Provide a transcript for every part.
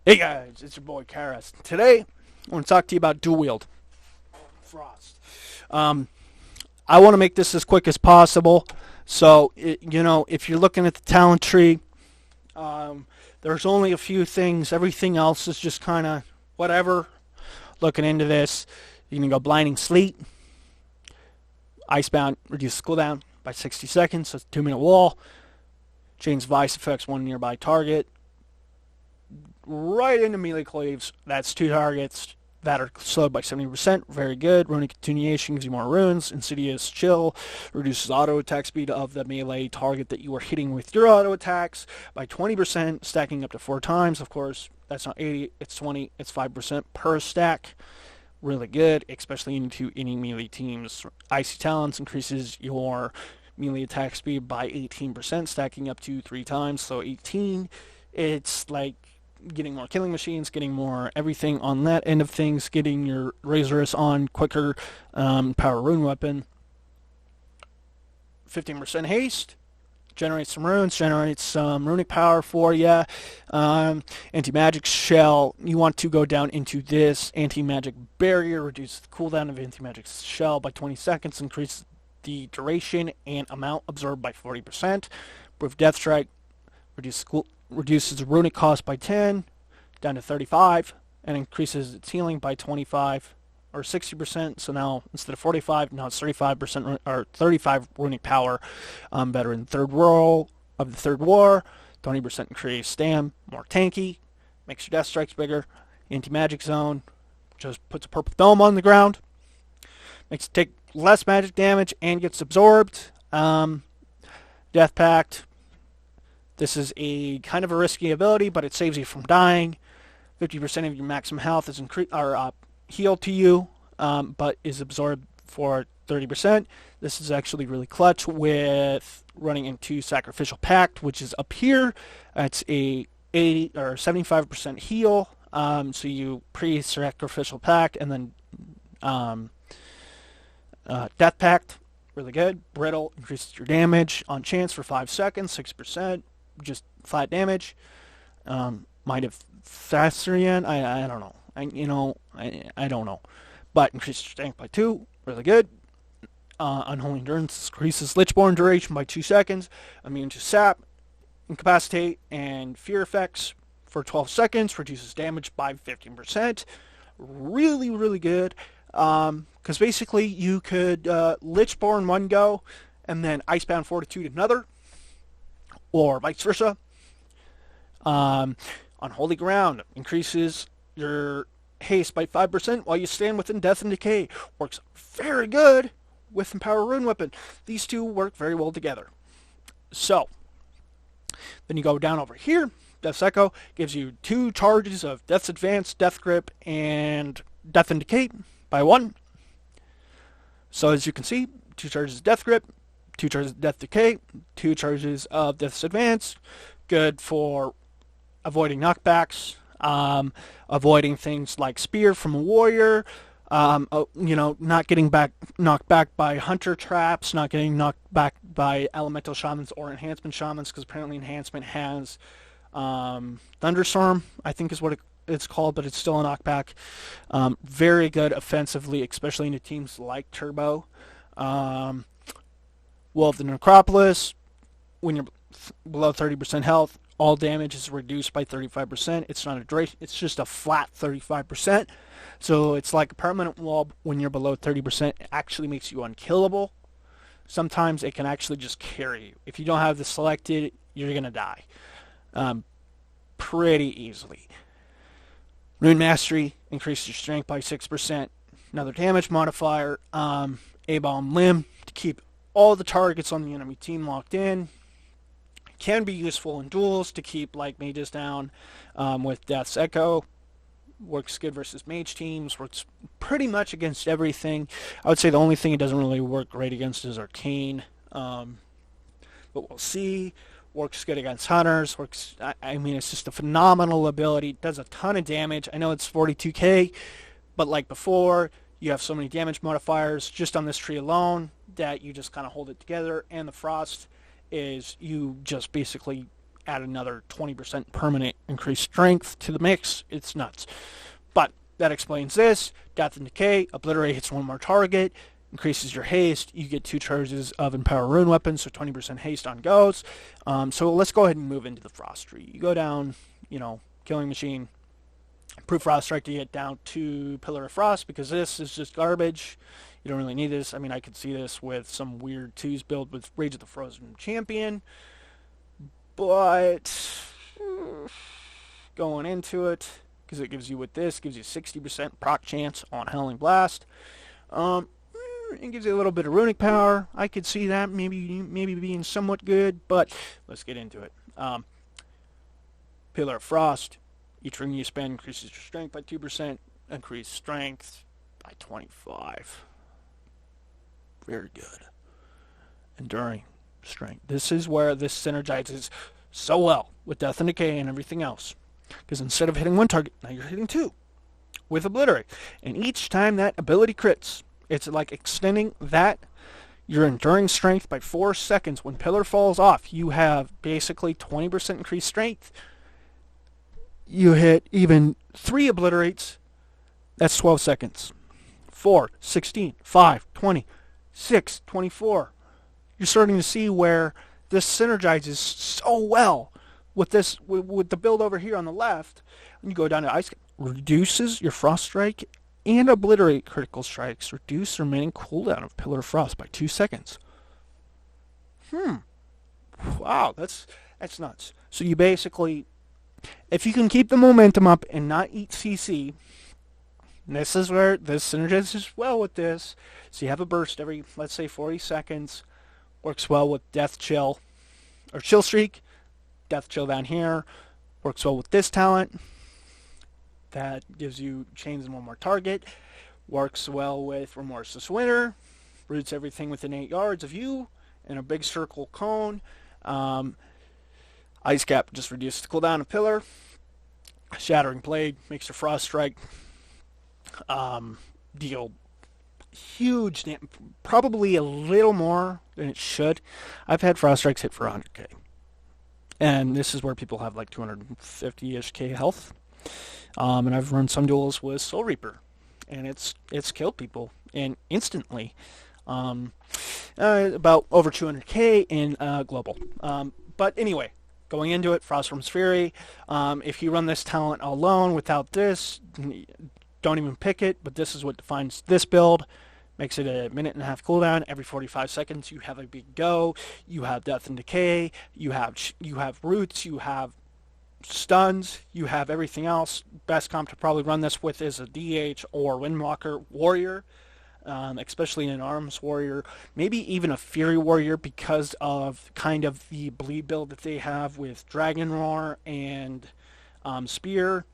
Hey guys, it's your boy Karas. Today, I want to talk to you about dual wield Frost. Um, I want to make this as quick as possible. So, if you're looking at the talent tree, um, there's only a few things. Everything else is just kind of whatever. Looking into this, you can go blinding sleet, icebound, reduce cooldown by 60 seconds. That's a 2-minute wall. Change vice effects one nearby target. Right into melee cleaves. That's 2 targets that are slowed by 70%. Very good. Runic continuation gives you more runes. Insidious chill reduces auto attack speed of the melee target that you are hitting with your auto attacks by 20%, stacking up to 4 times. Of course, that's not 80, it's 20, it's 5% per stack. Really good, especially into any melee teams. Icy Talons increases your melee attack speed by 18%, stacking up to 3 times, so 18. It's like getting more killing machines, getting more everything on that end of things, getting your Razorus on quicker, power rune weapon. 15% haste, generates some runes, generates some runic power for you. Anti-magic shell, you want to go down into this anti-magic barrier, reduce the cooldown of anti-magic shell by 20 seconds, increase the duration and amount absorbed by 40%. With Death Strike, reduces the runic cost by 10 down to 35 and increases its healing by 25 or 60%. So now instead of 45, now it's 35% or 35 runic power. Better in third roll of the third war. 20% increased stam, more tanky, makes your death strikes bigger. Anti-magic zone just puts a purple dome on the ground, makes it take less magic damage and gets absorbed. Death Pact. This is a kind of a risky ability, but it saves you from dying. 50% of your maximum health is healed to you, but is absorbed for 30%. This is actually really clutch with running into Sacrificial Pact, which is up here. It's a 80 or 75% heal. So you pre-Sacrificial Pact and then Death Pact, really good. Brittle increases your damage on chance for 5 seconds, 6%. Just flat damage. Might have Thasarian. I don't know. I don't know. But increases strength by 2. Really good. Unholy Endurance increases Lichborn duration by 2 seconds. Immune to sap, incapacitate, and fear effects for 12 seconds. Reduces damage by 15%. Really, really good. Because basically you could Lichborn one go and then Icebound Fortitude another, or vice versa. Unholy Ground increases your haste by 5% while you stand within Death and Decay. Works very good with Empower Rune Weapon. These two work very well together. So, then you go down over here. Death's Echo gives you 2 charges of Death's Advance, Death Grip, and Death and Decay by 1. So as you can see, 2 charges of Death Grip, 2 charges of Death Decay, 2 charges of Death's Advance. Good for avoiding knockbacks, avoiding things like Spear from a Warrior, not getting knocked back by Hunter Traps, not getting knocked back by Elemental Shamans or Enhancement Shamans, because apparently Enhancement has Thunderstorm, I think is what it's called, but it's still a knockback. Very good offensively, especially into teams like Turbo. Well, the Necropolis, when you're below 30% health, all damage is reduced by 35%. It's not a duration, it's just a flat 35%. So it's like a permanent wall when you're below 30%. It actually makes you unkillable. Sometimes it can actually just carry you. If you don't have this selected, you're going to die pretty easily. Rune Mastery increases your strength by 6%. Another damage modifier. A-Bomb Limb to keep all the targets on the enemy team locked in. Can be useful in duels to keep like mages down with Death's Echo. Works good versus mage teams. Works pretty much against everything. I would say the only thing it doesn't really work great against is Arcane. But we'll see. Works good against hunters. It's just a phenomenal ability. Does a ton of damage. I know it's 42k, but like before, you have so many damage modifiers just on this tree alone that you just kind of hold it together. And the Frost is you just basically add another 20% permanent increased strength to the mix. It's nuts. But that explains this. Death and Decay, Obliterate hits one more target, increases your haste. You get 2 charges of Empower Rune Weapons, so 20% haste on goes. So let's go ahead and move into the Frost tree. You go down, Killing Machine, Proof Frost Strike to get down to Pillar of Frost, because this is just garbage. You don't really need this. I mean, I could see this with some weird 2s build with Rage of the Frozen Champion, but going into it, because it gives you with this, gives you 60% proc chance on Howling Blast. It gives you a little bit of runic power. I could see that maybe being somewhat good, but let's get into it. Pillar of Frost. Each ring you spend increases your strength by 2%. Increase strength by 25. Very good. Enduring strength. This is where this synergizes so well with Death and Decay and everything else. Because instead of hitting 1 target, now you're hitting 2 with Obliterate. And each time that ability crits, it's like extending your enduring strength by 4 seconds. When Pillar falls off, you have basically 20% increased strength. You hit even 3 Obliterates, that's 12 seconds. 4, 16, 5, 20, 6, 24. You're starting to see where this synergizes so well with this, with the build over here on the left. When you go down to Ice Cap, reduces your Frost Strike and Obliterate critical strikes, reduce the remaining cooldown of Pillar of Frost by 2 seconds. Wow, that's nuts. So you basically, if you can keep the momentum up and not eat CC, this is where this synergizes well with this. So you have a burst every, let's say, 40 seconds. Works well with Death Chill, or Chill Streak. Death Chill down here. Works well with this talent. That gives you chains in one more target. Works well with Remorseless Winter. Roots everything within 8 yards of you in a big circle cone. Ice Cap just reduces the cooldown of Pillar. Shattering Blade makes your Frost Strike deal huge damage, probably a little more than it should. I've had Frost Strikes hit for 100k. And this is where people have like 250-ish k health. And I've run some duels with Soul Reaper, and it's killed people and instantly. About over 200k in global. But anyway, going into it, Frostworm's Fury. If you run this talent alone without this, don't even pick it. But this is what defines this build. Makes it a 1.5-minute cooldown. Every 45 seconds, you have a big go. You have Death and Decay. You have roots. You have stuns. You have everything else. Best comp to probably run this with is a DH or Windwalker Warrior, especially an Arms Warrior. Maybe even a Fury Warrior because of kind of the bleed build that they have with Dragon Roar and Spear.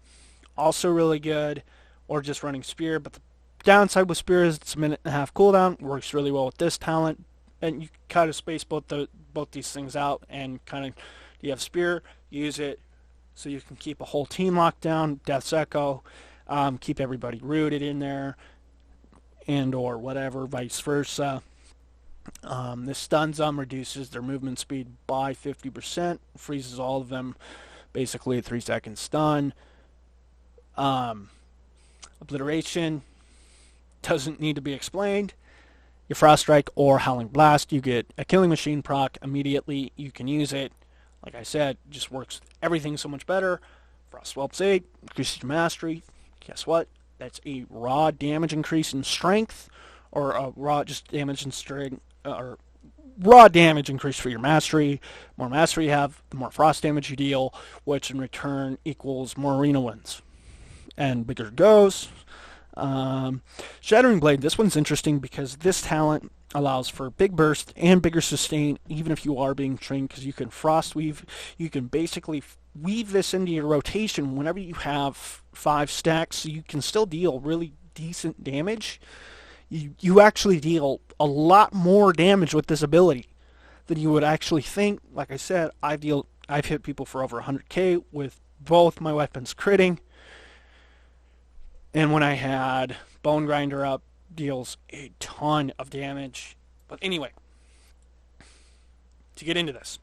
Also really good. Or just running Spear. But the downside with Spear is it's a 1.5-minute cooldown. Works really well with this talent. And you kind of space both these things out and kind of, you have Spear, use it so you can keep a whole team locked down. Death's Echo, keep everybody rooted in there, and or whatever, vice versa. This stuns them, reduces their movement speed by 50%, freezes all of them, basically a 3-second stun. Obliteration doesn't need to be explained. Your Frost Strike or Howling Blast, you get a Killing Machine proc immediately. You can use it. Like I said, just works everything so much better. Frost Whelp's 8, increases your mastery. Guess what? That's a raw damage increase in strength, or a raw just damage in strength, or raw damage increase for your mastery. The more mastery you have, the more frost damage you deal, which in return equals more arena wins. And bigger goes. Shattering Blade, this one's interesting because this talent allows for big burst and bigger sustain even if you are being trained, because you can frost weave. You can basically weave this into your rotation whenever you have 5 stacks, so you can still deal really decent damage. You actually deal a lot more damage with this ability than you would actually think. Like I said, I've hit people for over 100k with both my weapons critting. And when I had Bone Grinder up, deals a ton of damage. But anyway, to get into this.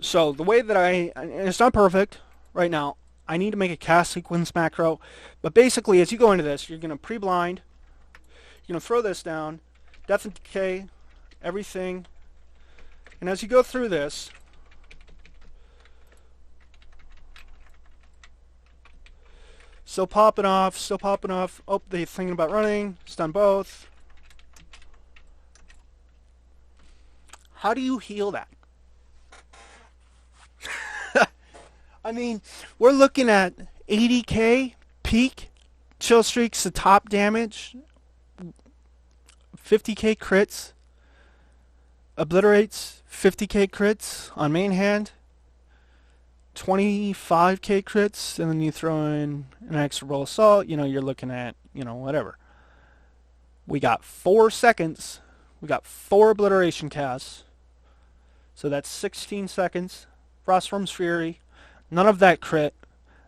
So the way that and it's not perfect right now. I need to make a cast sequence macro, but basically as you go into this, you're going to pre-blind, you're going to throw this down, death and decay, everything, and as you go through this, still popping off, still popping off. Oh, they're thinking about running, stun both. How do you heal that? I mean, we're looking at 80k peak, chill streaks, the top damage, 50k crits, obliterates, 50k crits on main hand, 25k crits, and then you throw in an extra roll assault, you're looking at, whatever. We got 4 seconds, we got 4 obliteration casts, so that's 16 seconds. Frostworm's Fury, none of that crit.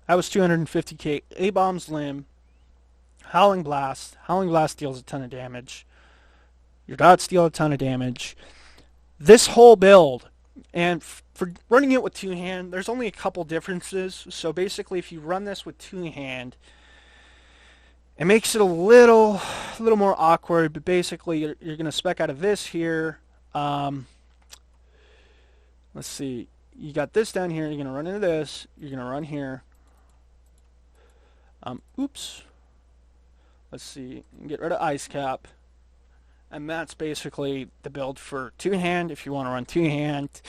That was 250k. A-Bomb's Limb, Howling Blast. Howling Blast deals a ton of damage. Your dots deal a ton of damage. This whole build, and for running it with two-hand, there's only a couple differences. So basically, if you run this with two-hand, it makes it a little more awkward. But basically, you're going to spec out of this here. Let's see. You got this down here. You're going to run into this. You're going to run here. Oops. Let's see. Get rid of Ice Cap. And that's basically the build for two-hand if you want to run two-hand.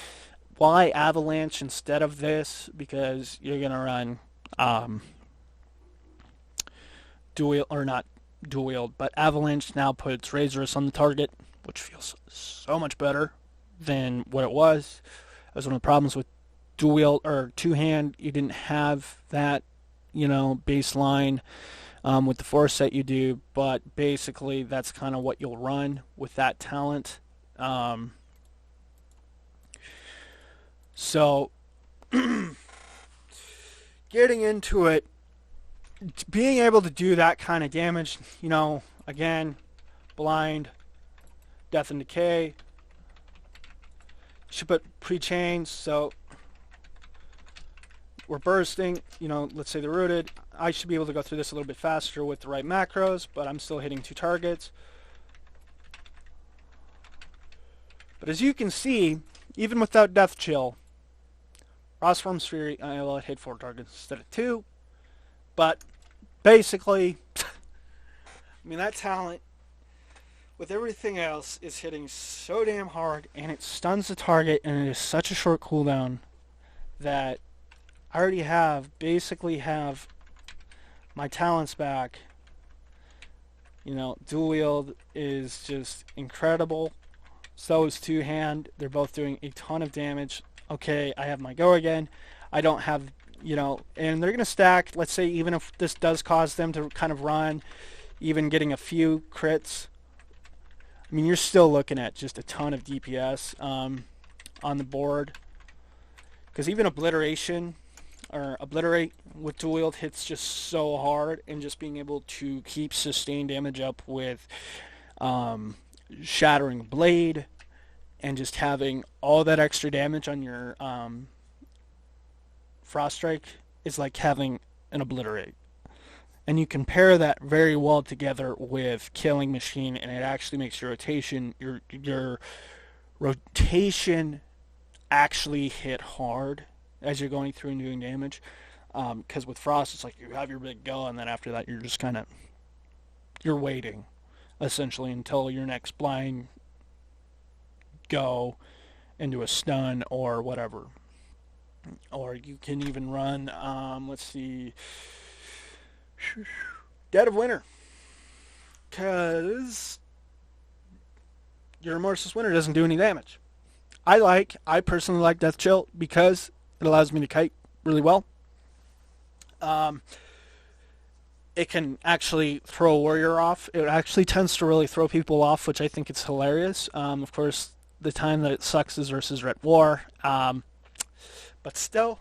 Why Avalanche instead of this? Because you're going to run dual, or not dual wield, but Avalanche now puts Razorus on the target, which feels so much better than what it was. That was one of the problems with dual wield or two-hand. You didn't have that, baseline with the force set you do, but basically that's kind of what you'll run with that talent. So getting into it, being able to do that kind of damage, again, blind, death and decay. Should put pre-chains, so we're bursting, let's say they're rooted. I should be able to go through this a little bit faster with the right macros, but I'm still hitting 2 targets. But as you can see, even without Death Chill, Frostworm's Fury, I will hit 4 targets instead of 2. But basically, that talent, with everything else, is hitting so damn hard, and it stuns the target, and it is such a short cooldown that I already basically have my talents back. Dual wield is just incredible. So is two-hand. They're both doing a ton of damage. Okay, I have my go again. I don't have, and they're going to stack. Let's say even if this does cause them to kind of run, even getting a few crits, you're still looking at just a ton of DPS on the board. Because even obliteration, or obliterate with dual wield hits just so hard, and just being able to keep sustained damage up with shattering blade, and just having all that extra damage on your frost strike is like having an obliterate. And you can pair that very well together with Killing Machine, and it actually makes your rotation actually hit hard as you're going through and doing damage. Because with Frost, it's like you have your big go, and then after that, you're just you're waiting, essentially, until your next blind go into a stun or whatever. Or you can even run, let's see, Dead of Winter. Because your Remorseless Winter doesn't do any damage. I personally like Death Chill because it allows me to kite really well. It can actually throw a warrior off. It actually tends to really throw people off, which I think it's hilarious. Of course, the time that it sucks is versus Ret War. But still,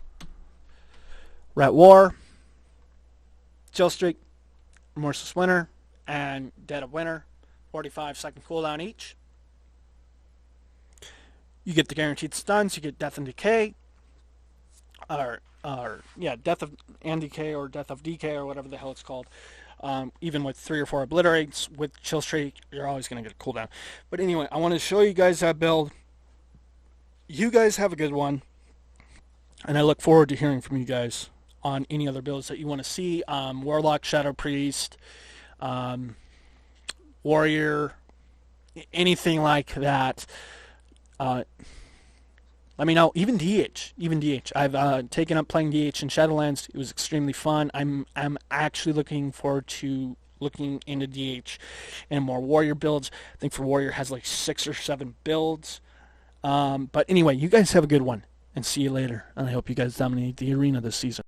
Ret War, Chill Streak, Remorseless Winter, and Dead of Winter, 45-second cooldown each. You get the guaranteed stuns, you get Death and Decay, Death of NDK or Death of DK or whatever the hell it's called. Even with 3 or 4 obliterates with chill streak, you're always going to get a cooldown. But anyway, I want to show you guys that build. You guys have a good one, and I look forward to hearing from you guys on any other builds that you want to see. Warlock, Shadow Priest, Warrior, anything like that. Let me know. Even DH. I've taken up playing DH in Shadowlands. It was extremely fun. I'm actually looking forward to looking into DH and more Warrior builds. I think for Warrior has like 6 or 7 builds. But anyway, you guys have a good one, and see you later. And I hope you guys dominate the arena this season.